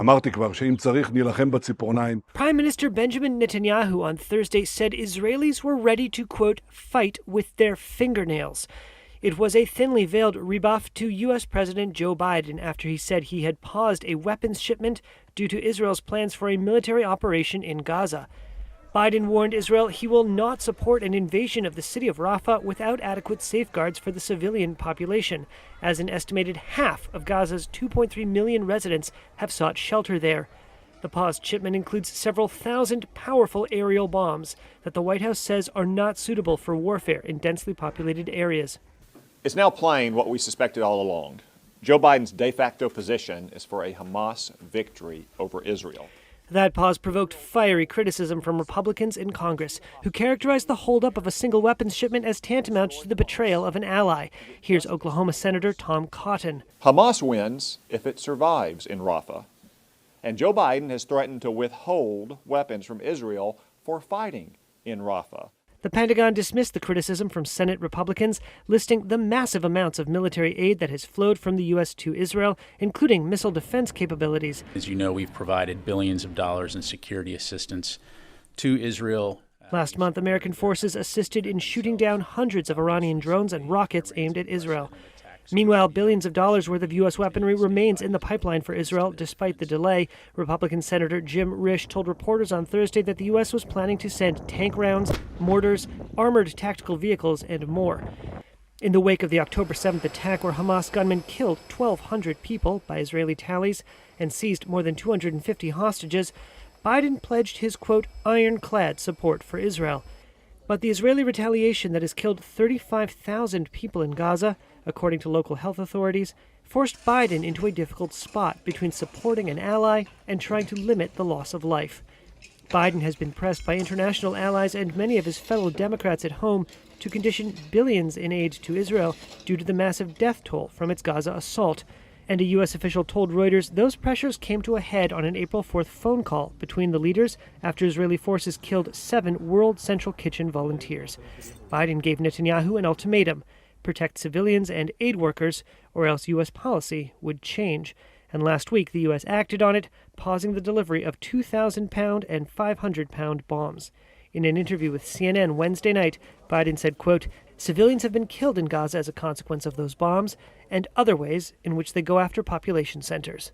אמרתי כבר שאם צריך נילחם בציפורניים. Prime Minister Benjamin Netanyahu on Thursday said Israelis were ready to, quote, fight with their fingernails. It was a thinly veiled rebuff to U.S. President Joe Biden after he said he had paused a weapons shipment due to Israel's plans for a military operation in Gaza. Biden warned Israel he will not support an invasion of the city of Rafah without adequate safeguards for the civilian population, as an estimated half of Gaza's 2.3 million residents have sought shelter there. The paused shipment includes several thousand powerful aerial bombs that the White House says are not suitable for warfare in densely populated areas. It's now plain what we suspected all along. Joe Biden's de facto position is for a Hamas victory over Israel. That pause provoked fiery criticism from Republicans in Congress, who characterized the holdup of a single weapons shipment as tantamount to the betrayal of an ally. Here's Oklahoma Senator Tom Cotton. Hamas wins if it survives in Rafah, and Joe Biden has threatened to withhold weapons from Israel for fighting in Rafah. The Pentagon dismissed the criticism from Senate Republicans, listing the massive amounts of military aid that has flowed from the U.S. to Israel, including missile defense capabilities. As you know, we've provided billions of dollars in security assistance to Israel. Last month, American forces assisted in shooting down hundreds of Iranian drones and rockets aimed at Israel. Meanwhile, billions of dollars worth of U.S. weaponry remains in the pipeline for Israel despite the delay. Republican Senator Jim Risch told reporters on Thursday that the U.S. was planning to send tank rounds, mortars, armored tactical vehicles, and more. In the wake of the October 7th attack, where Hamas gunmen killed 1,200 people by Israeli tallies and seized more than 250 hostages, Biden pledged his, quote, ironclad support for Israel. But the Israeli retaliation that has killed 35,000 people in Gaza, according to local health authorities, forced Biden into a difficult spot between supporting an ally and trying to limit the loss of life. Biden has been pressed by international allies and many of his fellow Democrats at home to condition billions in aid to Israel due to the massive death toll from its Gaza assault. And a U.S. official told Reuters those pressures came to a head on an April 4th phone call between the leaders after Israeli forces killed 7 World Central Kitchen volunteers. Biden gave Netanyahu an ultimatum: protect civilians and aid workers, or else U.S. policy would change. And last week, the U.S. acted on it, pausing the delivery of 2,000-pound and 500-pound bombs. In an interview with CNN Wednesday night, Biden said, quote, civilians have been killed in Gaza as a consequence of those bombs and other ways in which they go after population centers.